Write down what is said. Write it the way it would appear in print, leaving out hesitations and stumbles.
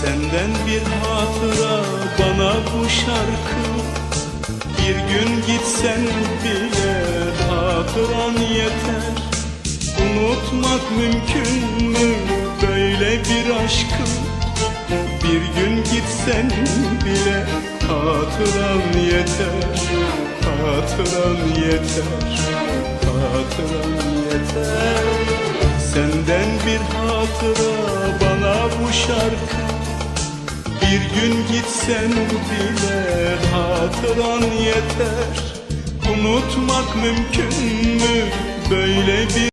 Senden bir hatıra bana bu şarkı. Bir gün gitsen bile hatıran yeter. Unutmak mümkün mü böyle bir aşkı? Bir gün gitsen bile hatıran yeter. Hatıran yeter, hatıran yeter. Senden bir hatıra bana bu şarkı. Bir gün gitsen bile hatıran yeter. Unutmak mümkün mü böyle bir